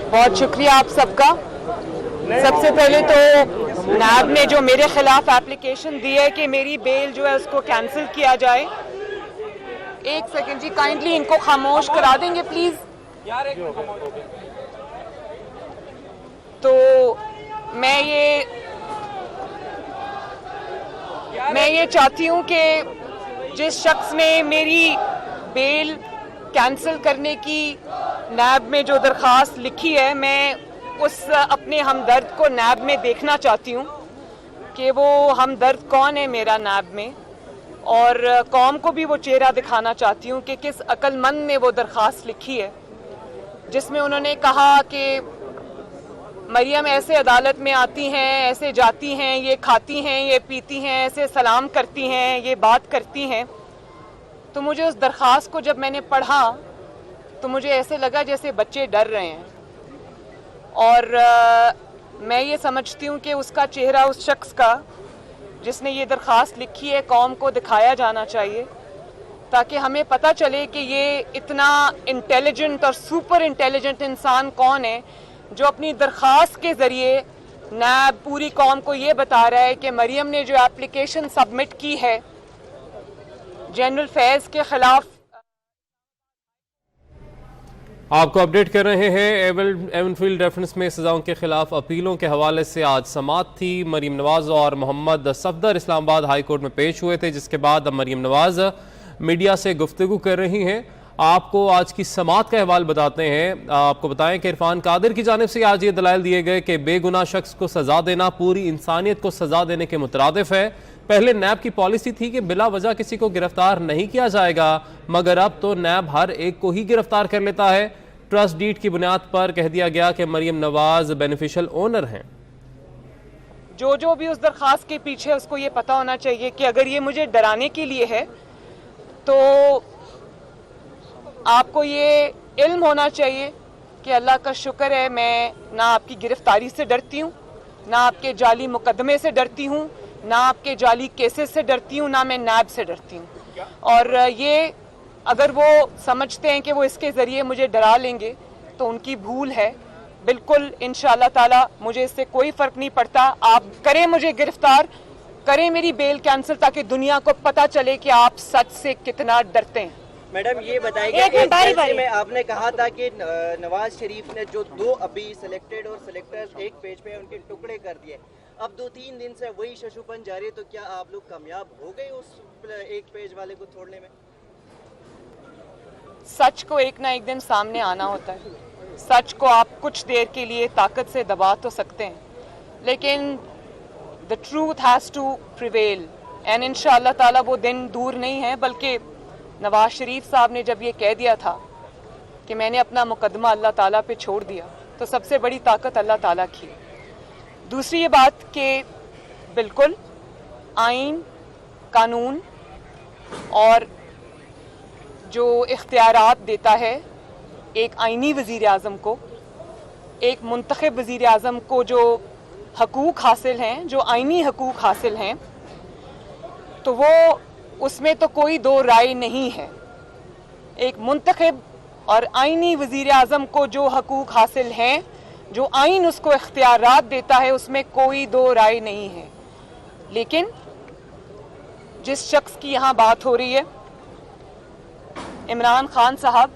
बहुत शुक्रिया आप सबका। सबसे पहले तो नैब ने जो मेरे खिलाफ एप्लीकेशन दी है कि मेरी बेल जो है उसको कैंसिल किया जाए। एक सेकंड जी, काइंडली इनको खामोश करा देंगे प्लीज। तो मैं ये चाहती हूं कि जिस शख्स ने मेरी बेल कैंसिल करने की नैब में जो दरख्वास्त लिखी है, मैं उस अपने हमदर्द को नैब में देखना चाहती हूँ कि वो हमदर्द कौन है मेरा नैब में, और कौम को भी वो चेहरा दिखाना चाहती हूँ कि किस अक्लमंद ने वो दरख्वास्त लिखी है जिसमें उन्होंने कहा कि मरियम ऐसे अदालत में आती हैं, ऐसे जाती हैं, ये खाती हैं, ये पीती हैं, ऐसे सलाम करती हैं, ये बात करती हैं। तो मुझे उस दरख्वास्त को जब मैंने पढ़ा तो मुझे ऐसे लगा जैसे बच्चे डर रहे हैं, और मैं ये समझती हूँ कि उसका चेहरा उस शख्स का जिसने ये दरख्वास्त लिखी है कौम को दिखाया जाना चाहिए, ताकि हमें पता चले कि ये इतना इंटेलिजेंट और सुपर इंटेलिजेंट इंसान कौन है जो अपनी दरख्वास्त के ज़रिए नैब पूरी कौम को ये बता रहा है कि मरियम ने जो एप्लीकेशन सबमिट की है जनरल फैज़ के खिलाफ। आपको अपडेट कर रहे हैं एवनफील्ड रेफरेंस में सजाओं के खिलाफ अपीलों के हवाले से आज समाअत थी। मरीम नवाज और मोहम्मद सफदर इस्लामाबाद हाई कोर्ट में पेश हुए थे, जिसके बाद अब मरीम नवाज मीडिया से गुफ्तगू कर रही हैं। आपको आज की समाअत का अहवाल बताते हैं। आपको बताएं कि इरफान कादिर की जानिब से आज ये दलाइल दिए गए कि बेगुनाह शख्स को सजा देना पूरी इंसानियत को सजा देने के मुतरादिफ है। पहले नैब की पॉलिसी थी कि बिला वजह किसी को गिरफ्तार नहीं किया जाएगा, मगर अब तो नैब हर एक को ही गिरफ्तार कर लेता है। ट्रस्ट डीड की बुनियाद पर कह दिया गया कि मरियम नवाज बेनिफिशियल ओनर हैं। जो भी उस दरख्वास्त के पीछे उसको ये पता होना चाहिए कि अगर ये मुझे डराने के लिए है तो आपको ये इल्म होना चाहिए कि अल्लाह का शुक्र है मैं ना आपकी गिरफ्तारी से डरती हूँ, ना आपके जाली मुकदमे से डरती हूँ, ना आपके जाली केसेस से डरती हूँ, ना मैं नैब से डरती हूँ। और ये अगर वो समझते हैं कि वो इसके ज़रिए मुझे डरा लेंगे तो उनकी भूल है। बिल्कुल इंशाअल्लाह ताला मुझे इससे कोई फ़र्क नहीं पड़ता। आप करें मुझे गिरफ्तार, करें मेरी बेल कैंसिल, ताकि दुनिया को पता चले कि आप सच से कितना डरते हैं। मैडम ये बताइए कि में आपने कहा था कि नवाज शरीफ ने जो दो अभी सिलेक्टेड और सिलेक्टर्स एक पेज पे उनके टुकड़े कर दिए, अब 2-3 दिन से वही शशुपन जारी है, तो क्या आप लोग कामयाब हो गए उस एक पेज वाले को छोड़ने में? सच को एक ना एक दिन सामने आना होता है। सच को आप कुछ देर के लिए ताकत से दबा तो सकते हैं, लेकिन the truth has to prevail, and इंशाअल्लाह ताला वो दिन दूर नहीं है। बल्कि नवाज शरीफ साहब ने जब ये कह दिया था कि मैंने अपना मुकदमा अल्लाह ताला पे छोड़ दिया, तो सबसे बड़ी ताकत अल्लाह ताला की। दूसरी ये बात कि बिल्कुल आइन, कानून और जो इख्तियारात देता है एक आइनी वज़ीर आज़म को, एक मुंतखब वज़ीर आज़म को जो हकूक़ हासिल हैं, जो आइनी हकूक़ हासिल हैं, तो वो उसमें तो कोई दो राय नहीं है। एक मुंतखब और आइनी वज़ीर आज़म को जो हकूक़ हासिल हैं, जो आइन उसको इख्तियारात देता है, उसमें कोई दो राय नहीं है। लेकिन जिस शख्स की यहाँ बात हो रही है, इमरान खान साहब,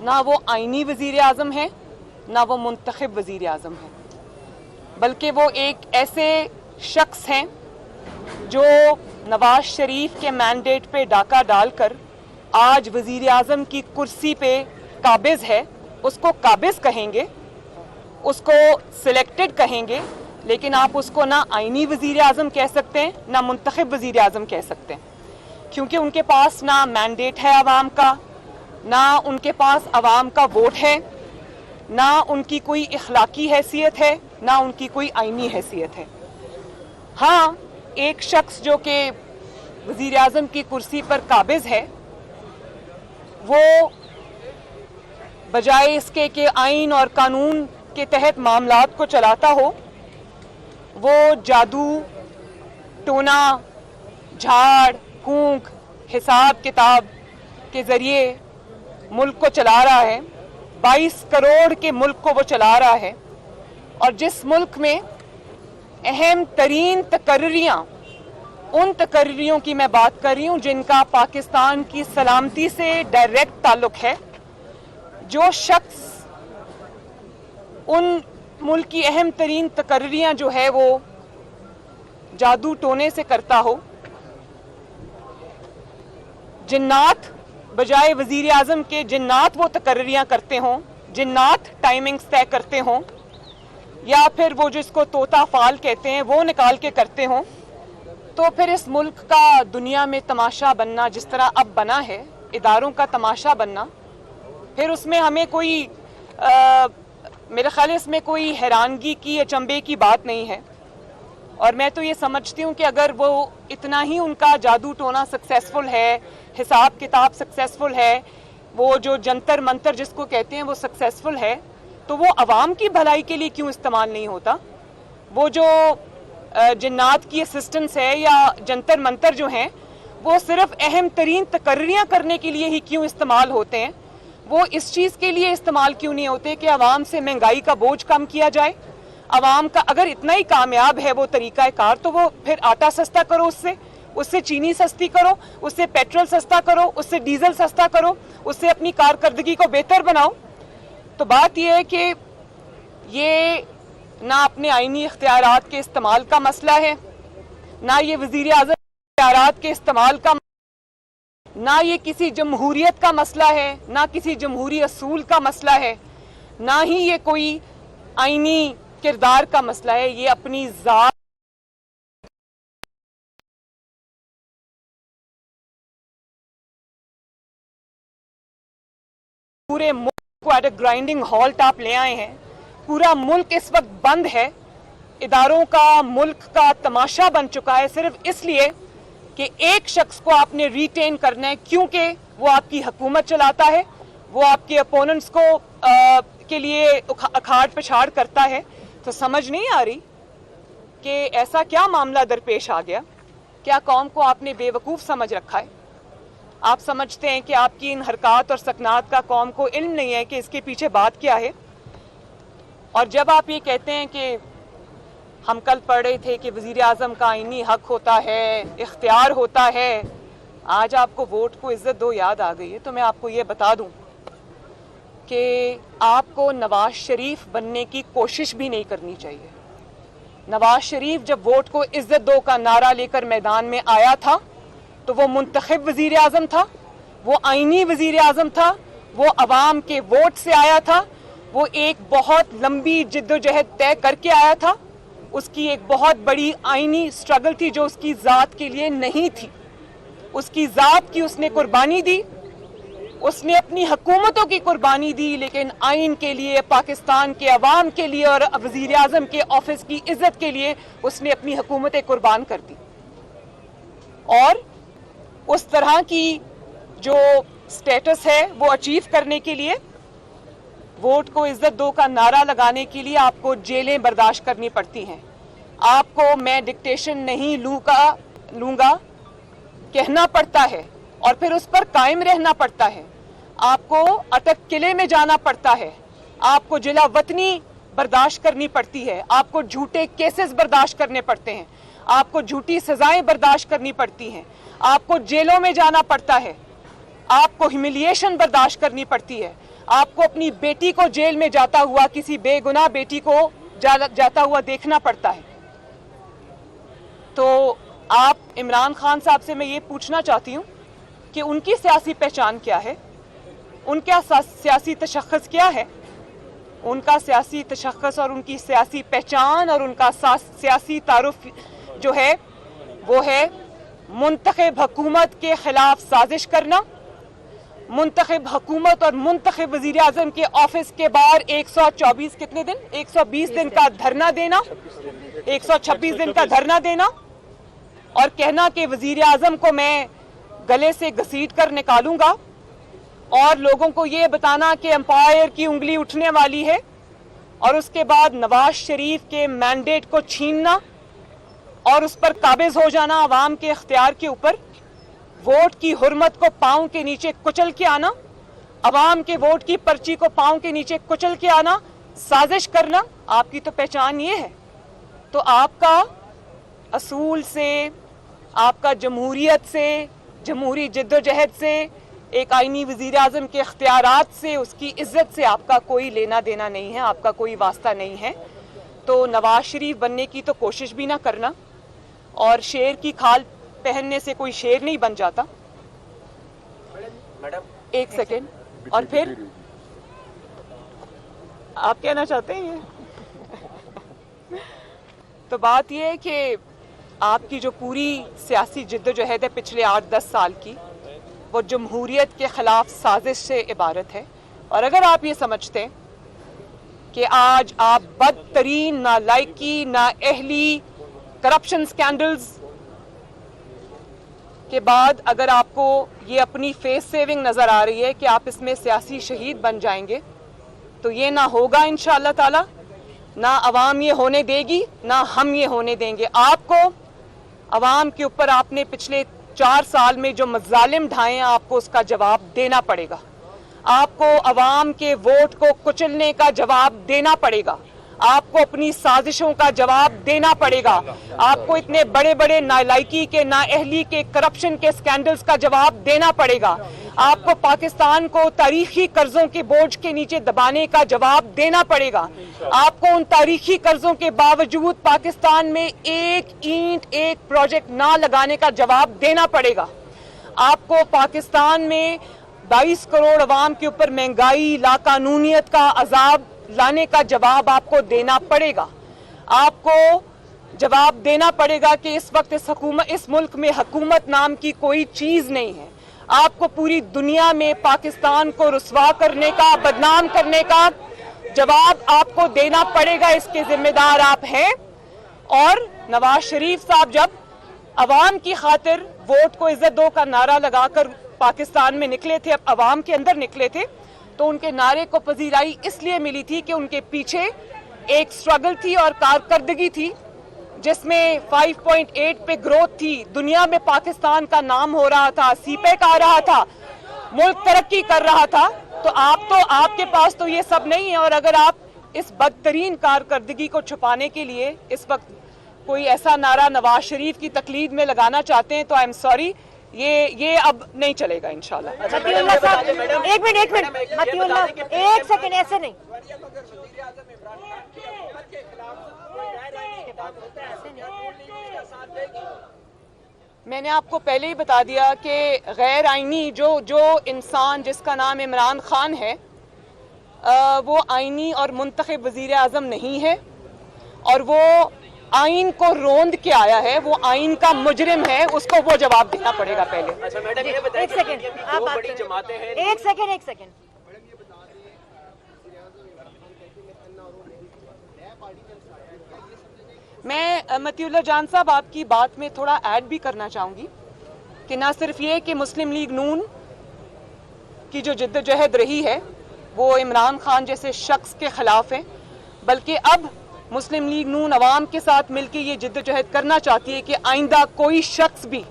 ना वो आइनी वज़ीर आज़म है, ना वो मुंतखब वज़ीर आज़म है, बल्कि वो एक ऐसे शख्स हैं जो नवाज शरीफ के मैंडेट पे डाका डालकर आज वज़ीर आज़म की कुर्सी पे काबिज़ है। उसको काबिज़ कहेंगे, उसको सिलेक्टेड कहेंगे, लेकिन आप उसको ना आइनी वज़ीर आज़म कह सकते हैं, ना मुंतखब वज़ीर आज़म कह सकते हैं, क्योंकि उनके पास ना मैंडेट है आवाम का, ना उनके पास आवाम का वोट है, ना उनकी कोई इखलाकी हैसियत है, ना उनकी कोई आइनी हैसियत है। हाँ, एक शख्स जो कि वज़ीर आज़म की कुर्सी पर काबिज़ है, वो बजाय इसके कि आइन और कानून के तहत मामलात को चलाता हो, वो जादू, टोना, झाड़ फूंक, हिसाब किताब के ज़रिए मुल्क को चला रहा है। 22 करोड़ के मुल्क को वो चला रहा है, और जिस मुल्क में अहम तरीन तकर्रियाँ, उन तकर्रियों की मैं बात कर रही हूँ जिनका पाकिस्तान की सलामती से डायरेक्ट ताल्लुक है, जो शख्स उन मुल्क की अहम तरीन तकर्रियाँ जो है वो जादू टोने से करता हो, जिन्नात बजाय वजीर आजम के जिन्नात वो तकर्रियाँ करते हों, जिन्नात टाइमिंग्स तय करते हों, या फिर वो जिसको तोता फाल कहते हैं वो निकाल के करते हों, तो फिर इस मुल्क का दुनिया में तमाशा बनना जिस तरह अब बना है, इदारों का तमाशा बनना, फिर उसमें हमें कोई मेरे ख्याल इसमें कोई हैरानगी की अचंभे की बात नहीं है। और मैं तो ये समझती हूँ कि अगर वो इतना ही उनका जादू टोना सक्सेसफुल है, हिसाब किताब सक्सेसफुल है, वो जो जंतर मंतर जिसको कहते हैं वो सक्सेसफुल है, तो वो अवाम की भलाई के लिए क्यों इस्तेमाल नहीं होता? वो जो जिन्नात की असिस्टेंस है या जंतर मंतर जो हैं, वो सिर्फ अहम तरीन तकर्रियाँ करने के लिए ही क्यों इस्तेमाल होते हैं? वो इस चीज़ के लिए इस्तेमाल क्यों नहीं होते कि अवाम से महंगाई का बोझ कम किया जाए? अवाम का अगर इतना ही कामयाब है वो तरीका कार, तो वो फिर आटा सस्ता करो, उससे चीनी सस्ती करो, उससे पेट्रोल सस्ता करो, उससे डीजल सस्ता करो, उससे अपनी कारकर्दगी को बेहतर बनाओ। तो बात यह है कि ये ना अपने आईनी इख्तियारात के इस्तेमाल का मसला है, ना ये वज़ीर आज़म इख्तियारात के इस्तेमाल का, ना ये किसी जमहूरियत का मसला है, ना किसी जमहूरी असूल का मसला है, ना ही ये कोई आईनी किरदार का मसला है। ये अपनी ज़ात पूरे मुल्क को एट अ ग्राइंडिंग हॉल्ट आप ले आए हैं। पूरा मुल्क इस वक्त बंद है, इदारों का मुल्क का तमाशा बन चुका है, सिर्फ इसलिए कि एक शख्स को आपने रिटेन करना है, क्योंकि वो आपकी हुकूमत चलाता है, वो आपके अपोनेंट्स को के लिए अखाड़ पछाड़ करता है। तो समझ नहीं आ रही कि ऐसा क्या मामला दरपेश आ गया? क्या कौम को आपने बेवकूफ़ समझ रखा है? आप समझते हैं कि आपकी इन हरकत और सकनात का कौम को इल्म नहीं है कि इसके पीछे बात क्या है? और जब आप ये कहते हैं कि हम कल पढ़ रहे थे कि वज़ीर आज़म का आईनी हक होता है, इख्तियार होता है, आज आपको वोट को इज्जत दो याद आ गई है, तो मैं आपको ये बता दूं कि आपको नवाज शरीफ बनने की कोशिश भी नहीं करनी चाहिए। नवाज शरीफ जब वोट को इज्जत दो का नारा लेकर मैदान में आया था, तो वो मुंतखब वज़ीर आज़म था, वो आईनी वज़ीर आज़म था, वो अवाम के वोट से आया था, वो एक बहुत लंबी जिद्दोजहद तय करके आया था, उसकी एक बहुत बड़ी आईनी स्ट्रगल थी जो उसकी ज़ात के लिए नहीं थी, उसकी ज़ात की उसने कुर्बानी दी, उसने अपनी हुकूमतों की कुर्बानी दी, लेकिन आइन के लिए, पाकिस्तान के अवाम के लिए और वज़ीर आज़म के ऑफिस की इज्जत के लिए उसने अपनी हुकूमतें कुर्बान कर दी। और उस तरह की जो स्टेटस है वो अचीव करने के लिए, वोट को इज्जत दो का नारा लगाने के लिए आपको जेलें बर्दाश्त करनी पड़ती हैं। आपको मैं डिक्टेशन नहीं लूँगा कहना पड़ता है और फिर उस पर कायम रहना पड़ता है। आपको अटक किले में जाना पड़ता है, आपको जिला वतनी बर्दाश्त करनी पड़ती है, आपको झूठे केसेस बर्दाश्त करने पड़ते हैं, आपको झूठी सजाएं बर्दाश्त करनी पड़ती हैं, आपको जेलों में जाना पड़ता है, आपको ह्यूमिलिएशन बर्दाश्त करनी पड़ती है, आपको अपनी बेटी को जेल में जाता हुआ, किसी बेगुनाह बेटी को जाता हुआ देखना पड़ता है। तो आप इमरान खान साहब से मैं ये पूछना चाहती हूँ कि उनकी सियासी पहचान क्या है, उनका सियासी तशख़्ख़ुस क्या है? उनका सियासी तशख़्ख़ुस और उनकी सियासी पहचान और उनका सियासी तारुफ जो है वो है मुंतखब हुकूमत के खिलाफ साजिश करना, मुंतखब हुकूमत और मुंतखब वज़ीर आज़म के ऑफिस के बाहर 124 कितने दिन 120 दिन का धरना देना, 126 दिन का धरना देना और कहना कि वज़ीर आज़म को मैं गले से घसीट कर निकालूंगा, और लोगों को ये बताना कि एम्पायर की उंगली उठने वाली है, और उसके बाद नवाज शरीफ के मैंडेट को छीनना और उस पर काबिज हो जाना अवाम के इख्तियार के ऊपर, वोट की हुर्मत को पांव के नीचे कुचल के आना, عوام کے ووٹ کی پرچی کو پاؤں کے نیچے کچل کے آنا, سازش کرنا آپ کی تو پہچان یہ ہے. تو آپ کا اصول سے, آپ کا جمہوریت سے, جمہوری جد و جہد سے, ایک آئینی وزیر اعظم کے اختیارات سے, اس کی عزت سے آپ کا کوئی لینا دینا نہیں ہے, آپ کا کوئی واسطہ نہیں ہے. تو نواز شریف بننے کی تو کوشش بھی نہ کرنا, اور شیر کی کھال پہننے سے کوئی شیر نہیں بن جاتا. ایک سیکنڈ, اور پھر آپ کہنا چاہتے ہیں یہ تو بات یہ ہے کہ آپ کی جو پوری سیاسی جد و جہد ہے پچھلے 8-10 سال کی, وہ جمہوریت کے خلاف سازش سے عبارت ہے. اور اگر آپ یہ سمجھتے کہ آج آپ بدترین نالائکی, نااہلی, کرپشن سکینڈلز کے بعد اگر آپ کو یہ اپنی فیس سیونگ نظر آ رہی ہے کہ آپ اس میں سیاسی شہید بن جائیں گے, تو یہ نہ ہوگا انشاءاللہ تعالی. نہ عوام یہ ہونے دے گی, نہ ہم یہ ہونے دیں گے. آپ کو عوام کے اوپر آپ نے پچھلے 4 سال میں جو مظالم ڈھائے ہیں, آپ کو اس کا جواب دینا پڑے گا. آپ کو عوام کے ووٹ کو کچلنے کا جواب دینا پڑے گا. آپ کو اپنی سازشوں کا جواب دینا پڑے گا. آپ کو اتنے بڑے بڑے نالائکی کے, نااہلی کے, کرپشن کے سکینڈلز کا جواب دینا پڑے گا. آپ کو پاکستان کو تاریخی قرضوں کے بوجھ کے نیچے دبانے کا جواب دینا پڑے گا. آپ کو ان تاریخی قرضوں کے باوجود پاکستان میں ایک اینٹ, ایک پروجیکٹ نہ لگانے کا جواب دینا پڑے گا. آپ کو پاکستان میں 22 کروڑ عوام کے اوپر مہنگائی, لاقانونیت کا عذاب لانے کا جواب آپ کو دینا پڑے گا. آپ کو جواب دینا پڑے گا کہ اس وقت اس ملک میں حکومت نام کی کوئی چیز نہیں ہے. آپ کو پوری دنیا میں پاکستان کو رسوا کرنے کا, بدنام کرنے کا جواب آپ کو دینا پڑے گا. اس کے ذمہ دار آپ ہیں. اور نواز شریف صاحب جب عوام کی خاطر ووٹ کو عزت دو کا نعرہ لگا کر پاکستان میں نکلے تھے, اب عوام کے اندر نکلے تھے, تو ان کے نعرے کو پذیرائی اس لیے ملی تھی کہ ان کے پیچھے ایک سٹرگل تھی اور کارکردگی تھی جس میں 5.8 پہ گروتھ تھی. دنیا میں پاکستان کا نام ہو رہا تھا, سی پیک آ رہا تھا, ملک ترقی کر رہا تھا. تو آپ کے پاس تو یہ سب نہیں ہے. اور اگر آپ اس بدترین کارکردگی کو چھپانے کے لیے اس وقت کوئی ایسا نعرہ نواز شریف کی تقلید میں لگانا چاہتے ہیں تو آئی ایم سوری, یہ اب نہیں چلے گا انشاءاللہ. متی اللہ صاحب ایک منٹ متی اللہ ایک سیکنڈ, ایسے نہیں. میں نے آپ کو پہلے ہی بتا دیا کہ غیر آئینی جو انسان جس کا نام عمران خان ہے, وہ آئینی اور منتخب وزیر اعظم نہیں ہے, اور وہ آئین کو روند کے آیا ہے, وہ آئین کا مجرم ہے, اس کو وہ جواب دینا پڑے گا پہلے. ایک سیکنڈ, آپ بات کریں. ایک سیکنڈ. میں متی اللہ جان صاحب آپ کی بات میں تھوڑا ایڈ بھی کرنا چاہوں گی کہ نہ صرف یہ کہ مسلم لیگ نون کی جو جد و جہد رہی ہے وہ عمران خان جیسے شخص کے خلاف ہے, بلکہ اب مسلم لیگ نون عوام کے ساتھ مل کے یہ جد و جہد کرنا چاہتی ہے کہ آئندہ کوئی شخص بھی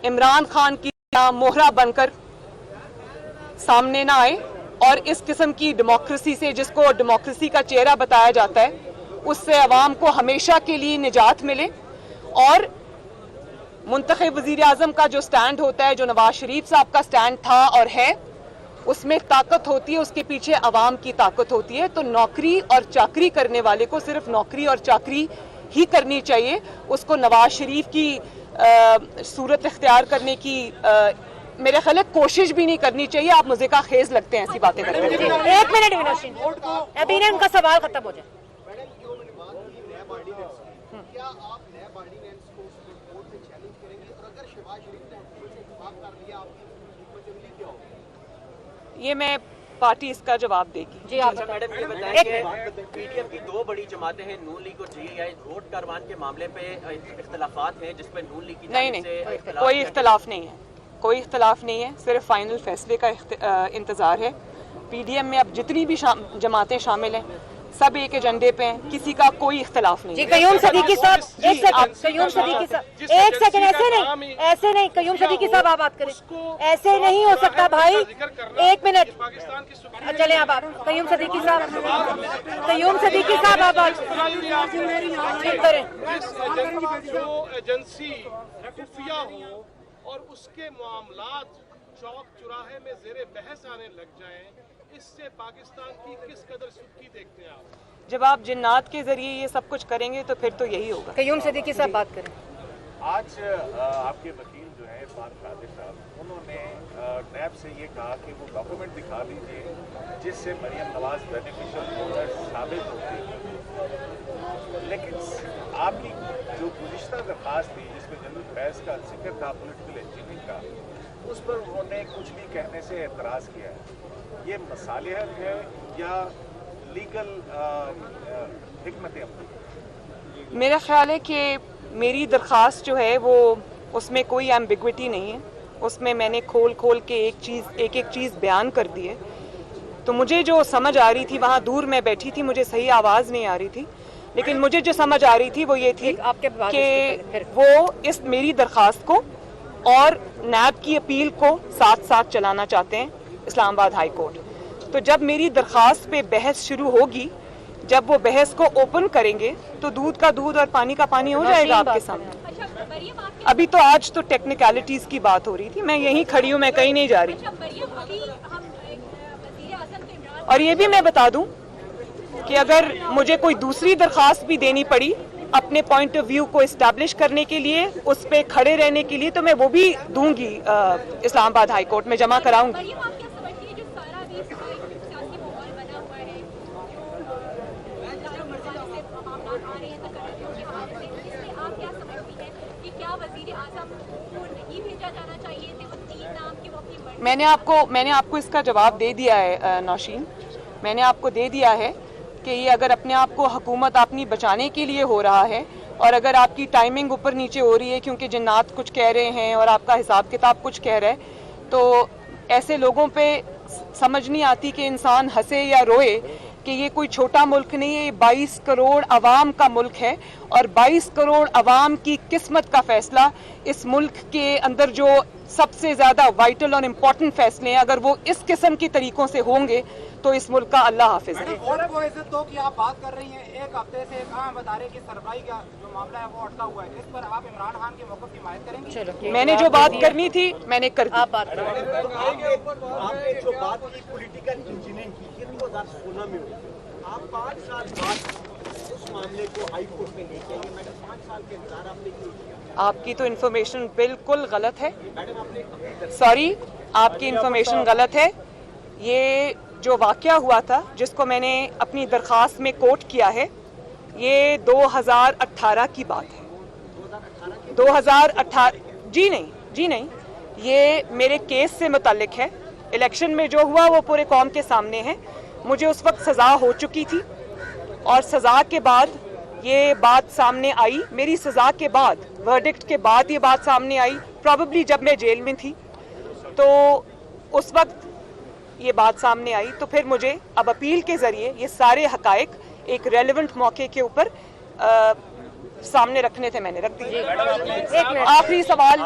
عمران خان کی مہرہ بن کر سامنے نہ آئے, اور اس قسم کی ڈیموکریسی سے, جس کو ڈیموکریسی کا چہرہ بتایا جاتا ہے, اس سے عوام کو ہمیشہ کے لیے نجات ملے. اور منتخب وزیر اعظم کا جو سٹینڈ ہوتا ہے, جو نواز شریف صاحب کا سٹینڈ تھا اور ہے, اس میں طاقت ہوتی ہے, اس کے پیچھے عوام کی طاقت ہوتی ہے. تو نوکری اور چاکری کرنے والے کو صرف نوکری اور چاکری ہی کرنی چاہیے, اس کو نواز شریف کی صورت اختیار کرنے کی میرے خیال ہے کوشش بھی نہیں کرنی چاہیے. آپ مزے کا خیز لگتے ہیں ایسی باتیں کرتے ہیں. ایک منٹ ونوشین, ابھی ان کا سوال ختم ہو جائے. یہ میں پارٹی اس کا جواب دے گی. جی آپ میڈم یہ بتائیں کہ پی ٹی ایم کی 2 بڑی جماعتیں ہیں, نون لیگ اور جے آئی, ووٹ کاروان کے معاملے پہ اختلافات ہیں جس پہ نون لیگ کی نہیں, کوئی اختلاف نہیں ہے, کوئی اختلاف نہیں ہے, صرف فائنل فیصلے کا انتظار ہے. پی ڈی ایم میں اب جتنی بھی جماعتیں شامل ہیں सब एक एजेंडे पे हैं, किसी का कोई इख्तलाफ नहीं जी है। कयूम सदीकी साहब एक सेकंड, कयूम सदीकी साहब एक सेकंड, ऐसे नहीं कयूम सदीकी साहब आप बात करें, ऐसे नहीं हो सकता भाई, एक मिनट चले आप कयूम सदीकी साहब आप बात करें। जो एजेंसी खुफिया हो और उसके मामलात चौक चौराहे में ज़ेरे बहस आने लग जाएं, इससे पाकिस्तान की किस कदर सुर्खी देखते हैं आप? जब आप जिन्नात के जरिए ये सब कुछ करेंगे तो फिर तो यही होगा। कयूम सदीकी साहब बात करें। आज आपके वकील जो है इरफान कादिर साहब, उन्होंने नैब से ये कहा कि वो डॉक्यूमेंट दिखा दीजिए जिससे मरियम नवाज बेनिफिशियल ओनर साबित होती है। लेकिन आपकी जो गुज़िश्ता दरख्वास्त थी जिसमें जनरल फैज़ का जिक्र था पोलिटिकल इंजीनियरिंग का, उस पर उन्होंने कुछ भी कहने से एतराज़ किया है। ये मसालिहत है या लीगल हिकमत अमली? मेरा ख्याल है कि मेरी दरख्वास्त जो है वो उसमें कोई एम्बिग्विटी नहीं है, उसमें मैंने खोल के एक एक चीज़ बयान कर दी है। तो मुझे जो समझ आ रही थी, वहाँ दूर मैं बैठी थी, मुझे सही आवाज़ नहीं आ रही थी, लेकिन मुझे जो समझ आ रही थी वो ये थी कि वो इस मेरी दरख्वास्त को और नैब की अपील को साथ साथ चलाना चाहते हैं इस्लामाबाद हाई कोर्ट। तो जब मेरी दरख्वास्त पे बहस शुरू होगी, जब वो बहस को ओपन करेंगे तो दूध का दूध और पानी का पानी हो जाएगा आपके सामने। अभी तो आज तो टेक्निकलिटीज की बात हो रही थी, मैं यहीं खड़ी हूँ, मैं कहीं नहीं जा रही। और ये भी मैं बता दूं कि अगर मुझे कोई दूसरी दरख्वास्त भी देनी पड़ी अपने पॉइंट ऑफ व्यू को इस्टेब्लिश करने के लिए, उस पे खड़े रहने के लिए, तो मैं वो भी दूंगी, इस्लामाबाद हाई कोर्ट में जमा कराऊंगी। मैंने आपको इसका जवाब दे दिया है नौशीन, मैंने आपको दे दिया है कि ये अगर अपने आप को हुकूमत अपनी बचाने के लिए हो रहा है और अगर आपकी टाइमिंग ऊपर नीचे हो रही है क्योंकि जिन्नात कुछ कह रहे हैं और आपका हिसाब किताब कुछ कह रहा है, तो ऐसे लोगों पे समझ नहीं आती कि इंसान हंसे या रोए कि ये कोई छोटा मुल्क नहीं है, ये 22 करोड़ अवाम का मुल्क है और 22 करोड़ अवाम की किस्मत का फैसला, इस मुल्क के अंदर जो सबसे ज़्यादा वाइटल और इम्पोर्टेंट फैसले हैं, अगर वो इस किस्म की तरीकों से होंगे तो इस मुल्क का अल्लाह हाफिज है। वोट को इज्जत दो की आप बात कर रही हैं, एक हफ्ते से कहाँ बता रहे कि सरबराही का जो मामला है वो अटका हुआ है, इस पर आप इमरान खान के मौक़िफ़ की हिमायत करेंगे? मैंने जो बात करनी थी मैंने कर दी। आप बात करें। आपने जो बात की पॉलिटिकल इंजीनियरिंग की, ये 2016 में हुई, आप 5 साल बाद उस मामले को हाई कोर्ट में लेके आइए। मैडम 5 साल के इंतजार आपने क्यों किया? आपकी तो इन्फॉर्मेशन बिल्कुल गलत है, सॉरी, आपकी इन्फॉर्मेशन गलत है। ये जो वाक़या हुआ था जिसको मैंने अपनी दरख्वास्त में कोट किया है, ये 2018 की बात है। 2018 जी नहीं, ये मेरे केस से मुतालिक है। इलेक्शन में जो हुआ वो पूरे कौम के सामने है। मुझे उस वक्त सज़ा हो चुकी थी और सज़ा के बाद ये बात सामने आई, मेरी सज़ा के बाद, वर्डिक्ट के बाद ये बात सामने आई, प्रॉबेबली जब मैं जेल में थी, तो उस वक्त ये बात सामने आई। तो फिर मुझे अब अपील के ज़रिए ये सारे हकायक एक रेलेवेंट मौके के ऊपर सामने रखने थे, मैंने रख दिए। आखिरी सवाल